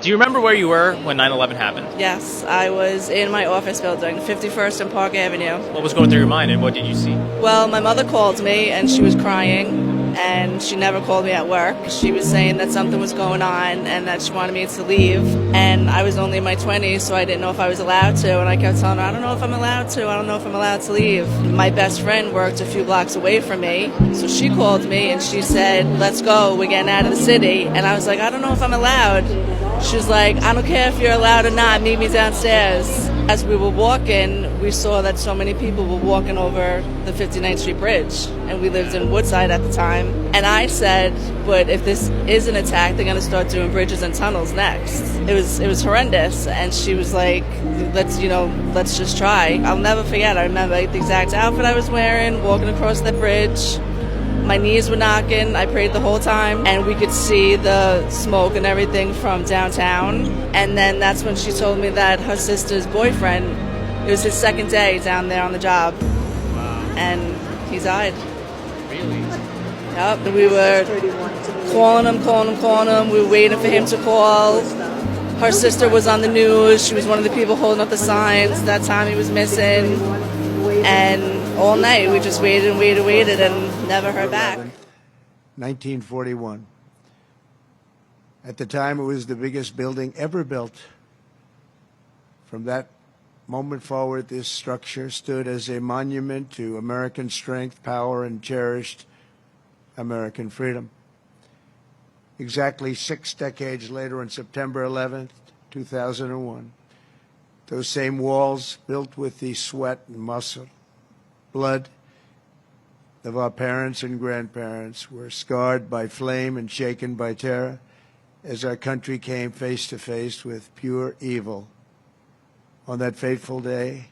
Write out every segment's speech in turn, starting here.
Do you remember where you were when 9/11 happened? Yes, I was in my office building, 51st and Park Avenue. What was going through your mind and what did you see? Well, my mother called me and she was crying, and she never called me at work. She was saying that something was going on and that she wanted me to leave. And I was only in my 20s, so I didn't know if I was allowed to. And I kept telling her, I don't know if I'm allowed to. I don't know if I'm allowed to leave. My best friend worked a few blocks away from me, so she called me and she said, let's go, we're getting out of the city. And I was like, I don't know if I'm allowed. She was like, I don't care if you're allowed or not, meet me downstairs. As we were walking, we saw that so many people were walking over the 59th Street Bridge, and we lived in Woodside at the time. And I said, but if this is an attack, they're going to start doing bridges and tunnels next. It was horrendous. And she was like, let's just try. I'll never forget. I remember the exact outfit I was wearing, walking across the bridge. My knees were knocking. I prayed the whole time, and we could see the smoke and everything from downtown. And then that's when she told me that her sister's boyfriend, it was his second day down there on the job. Wow. And he died. Really? Yep. We were calling him. We were waiting for him to call. Her sister was on the news. She was one of the people holding up the signs. That time he was missing. And all night we just waited and never heard back. 1941. At the time, it was the biggest building ever built. From that moment forward, this structure stood as a monument to American strength, power, and cherished American freedom. Exactly 6 decades later, on September 11th, 2001, those same walls, built with the sweat and muscle, blood of our parents and grandparents, were scarred by flame and shaken by terror as our country came face to face with pure evil. On that fateful day,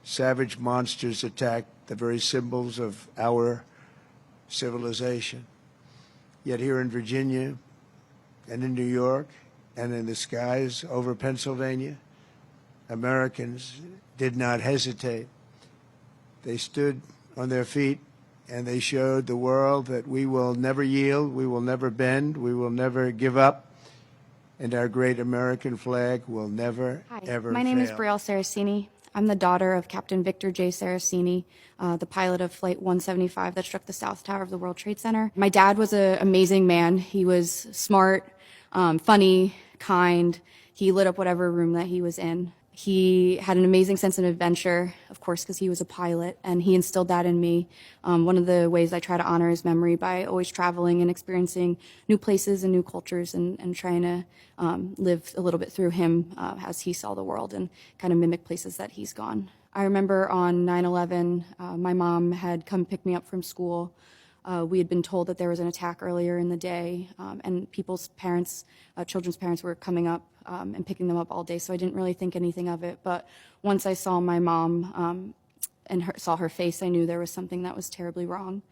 savage monsters attacked the very symbols of our civilization. Yet here in Virginia and in New York and in the skies over Pennsylvania, Americans did not hesitate. They stood on their feet and they showed the world that we will never yield, we will never bend, we will never give up, and our great American flag will never, ever My name is fail. Brielle Saracini. I'm the daughter of Captain Victor J. Saracini, the pilot of Flight 175 that struck the South Tower of the World Trade Center. My dad was an amazing man. He was smart, funny, kind. He lit up whatever room that he was in. He had an amazing sense of adventure, of course, because he was a pilot, and he instilled that in me. One of the ways I try to honor his memory by always traveling and experiencing new places and new cultures and trying to live a little bit through him as he saw the world and kind of mimic places that he's gone. I remember on 9/11, my mom had come pick me up from school. We had been told that there was an attack earlier in the day, and people's parents, children's parents, were coming up and picking them up all day, so I didn't really think anything of it. But once I saw my mom and saw her face, I knew there was something that was terribly wrong.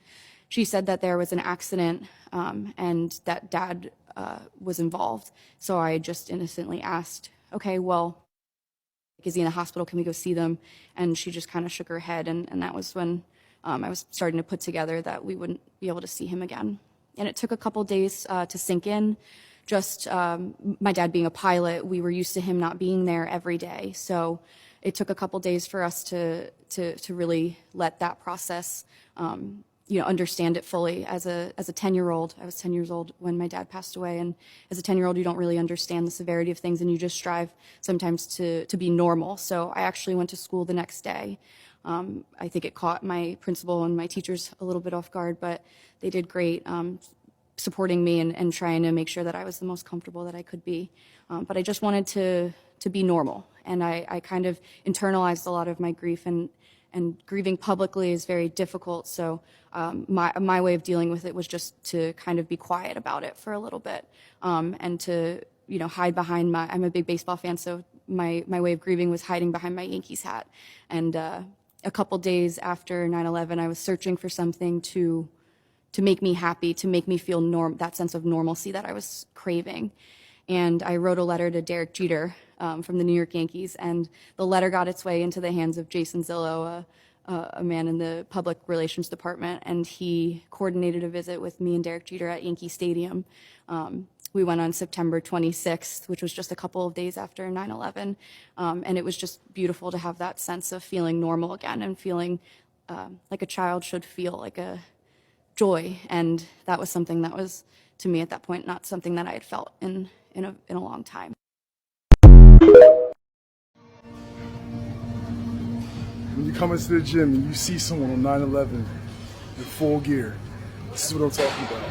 She said that there was an accident and that Dad was involved, so I just innocently asked, okay, well, is he in the hospital? Can we go see them? And she just kind of shook her head, and that was when I was starting to put together that we wouldn't be able to see him again. And it took a couple days to sink in. Just my dad being a pilot, we were used to him not being there every day. So it took a couple days for us to really let that process, understand it fully. As a 10-year-old, I was 10 years old when my dad passed away. And as a 10-year-old, you don't really understand the severity of things, and you just strive sometimes to be normal. So I actually went to school the next day. I think it caught my principal and my teachers a little bit off guard, but they did great supporting me and trying to make sure that I was the most comfortable that I could be. But I just wanted to be normal, and I kind of internalized a lot of my grief, and grieving publicly is very difficult. So my way of dealing with it was just to kind of be quiet about it for a little bit, and to hide behind I'm a big baseball fan, so my way of grieving was hiding behind my Yankees hat. And a couple days after 9/11, I was searching for something to make me happy, to make me feel that sense of normalcy that I was craving. And I wrote a letter to Derek Jeter from the New York Yankees, and the letter got its way into the hands of Jason Zillow, a man in the public relations department, and he coordinated a visit with me and Derek Jeter at Yankee Stadium. We went on September 26th, which was just a couple of days after 9/11, and it was just beautiful to have that sense of feeling normal again and feeling like a child should feel, like a joy. And that was something that was, to me at that point, not something that I had felt in a long time. When you come into the gym and you see someone on 9/11 in full gear, this is what I'm talking about.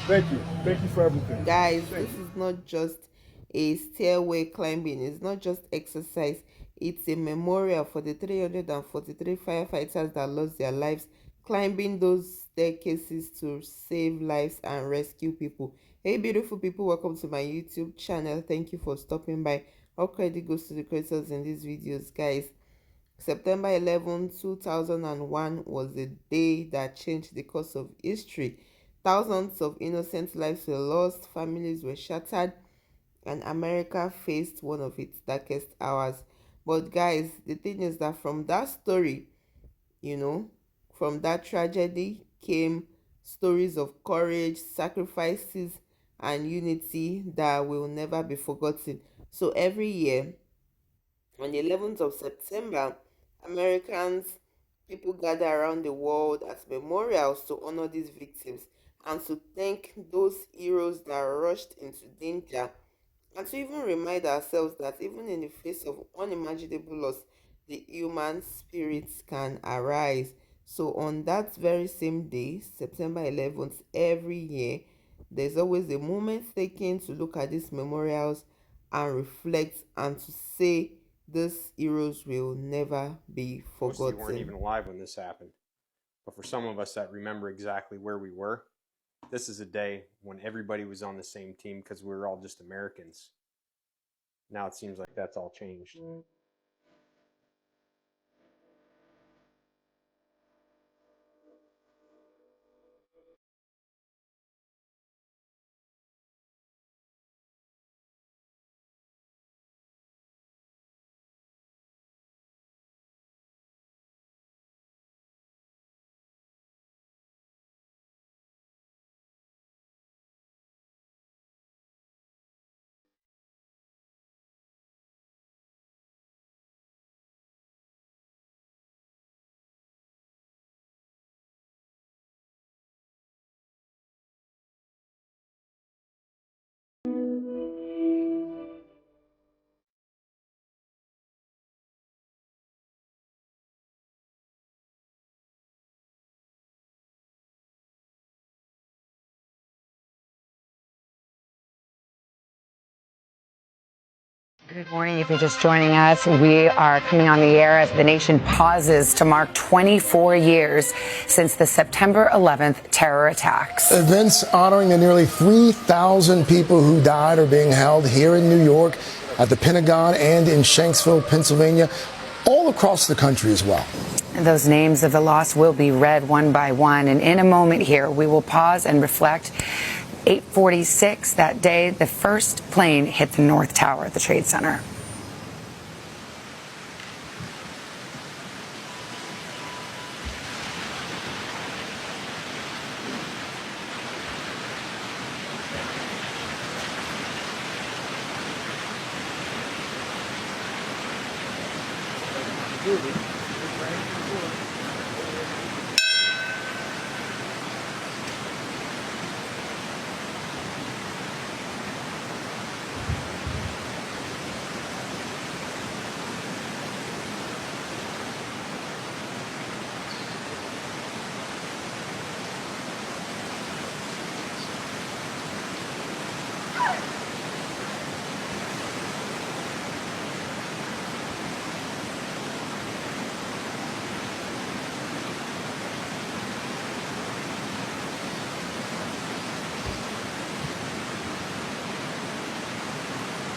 Thank you. Thank you for everything. Guys, this is not just a stairway climbing. It's not just exercise. It's a memorial for the 343 firefighters that lost their lives climbing those staircases to save lives and rescue people. Hey, beautiful people, welcome to my YouTube channel. Thank you for stopping by. All credit goes to the creators in these videos, guys. September 11, 2001 was the day that changed the course of history. Thousands of innocent lives were lost, families were shattered, and America faced one of its darkest hours. But guys, the thing is that from that story, from that tragedy came stories of courage, sacrifices, and unity that will never be forgotten. So every year, on the 11th of September, people gather around the world as memorials to honor these victims and to thank those heroes that rushed into danger, and to even remind ourselves that even in the face of unimaginable loss, the human spirits can arise. So on that very same day, September 11th, every year, there's always a moment taken to look at these memorials and reflect and to say these heroes will never be forgotten. Most of you weren't even alive when this happened. But for some of us that remember exactly where we were, this is a day when everybody was on the same team because we were all just Americans. Now it seems like that's all changed. Good morning. If you're just joining us, we are coming on the air as the nation pauses to mark 24 years since the September 11th terror attacks. Events honoring the nearly 3,000 people who died are being held here in New York, at the Pentagon, and in Shanksville, Pennsylvania, all across the country as well. And those names of the lost will be read one by one. And in a moment here, we will pause and reflect. 8:46 that day, the first plane hit the North Tower at the Trade Center.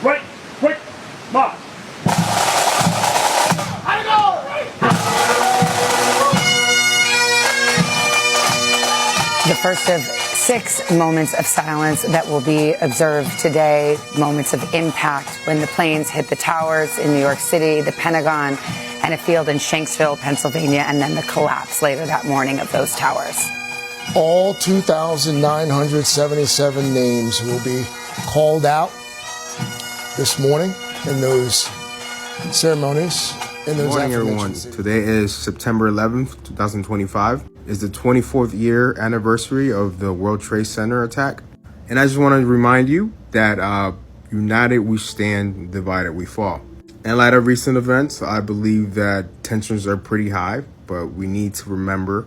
Right, quick, march. The first of 6 moments of silence that will be observed today, moments of impact when the planes hit the towers in New York City, the Pentagon, and a field in Shanksville, Pennsylvania, and then the collapse later that morning of those towers. All 2,977 names will be called out this morning in those ceremonies. Good morning, everyone. Today is September 11th, 2025. It's the 24th year anniversary of the World Trade Center attack. And I just want to remind you that united we stand, divided we fall. In light of recent events, I believe that tensions are pretty high, but we need to remember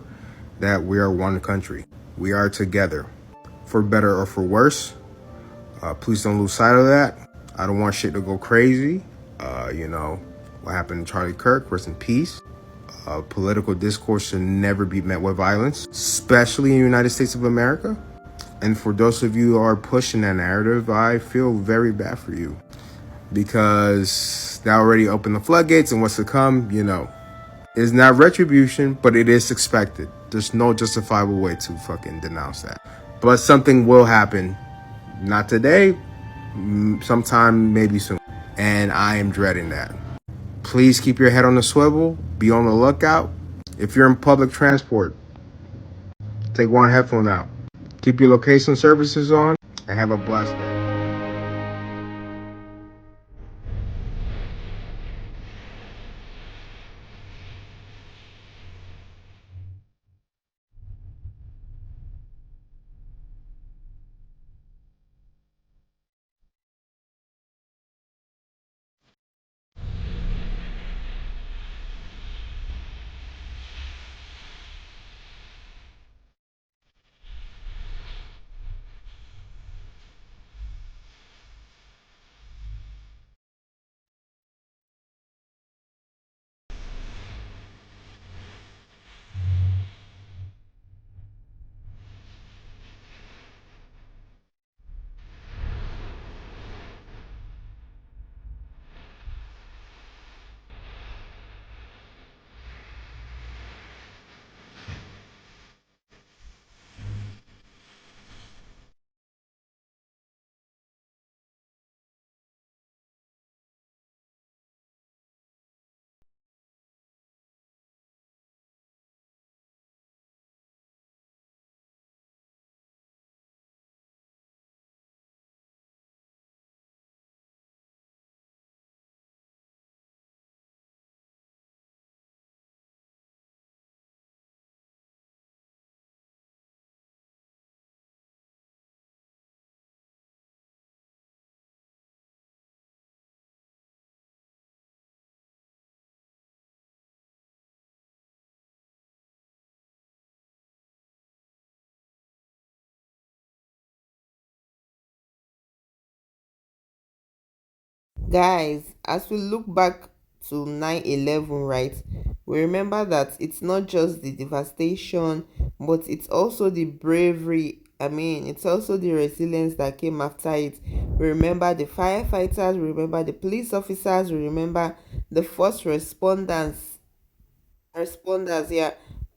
that we are one country. We are together, for better or for worse. Please don't lose sight of that. I don't want shit to go crazy. What happened to Charlie Kirk, rest in peace. Political discourse should never be met with violence, especially in the United States of America. And for those of you who are pushing that narrative, I feel very bad for you, because that already opened the floodgates, and what's to come, is not retribution, but it is expected. There's no justifiable way to fucking denounce that. But something will happen, not today, sometime maybe soon. And I am dreading that. Please keep your head on the swivel. Be on the lookout. If you're in public transport, take one headphone out. Keep your location services on and have a blessed day. Guys, as we look back to 9/11, right, we remember that it's not just the devastation, but it's also the bravery. It's also the resilience that came after it. We remember the firefighters, we remember the police officers, we remember the first responders, yeah,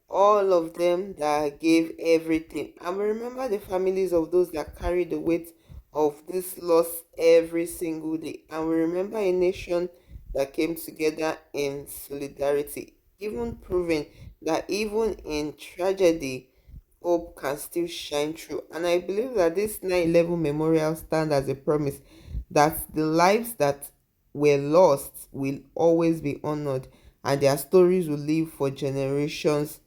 all of them that gave everything. And we remember the families of those that carry the weight of this loss every single day. And we remember a nation that came together in solidarity, even proving that even in tragedy, hope can still shine through. And I believe that this 9/11 memorial stand as a promise that the lives that were lost will always be honored, and their stories will live for generations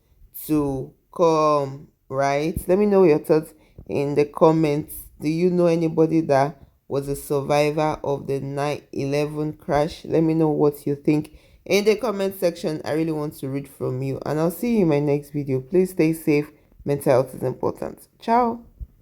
to come, right? Let me know your thoughts in the comments. Do you know anybody that was a survivor of the 9/11 crash? Let me know what you think in the comment section. I really want to read from you, and I'll see you in my next video. Please stay safe. Mental health is important. Ciao.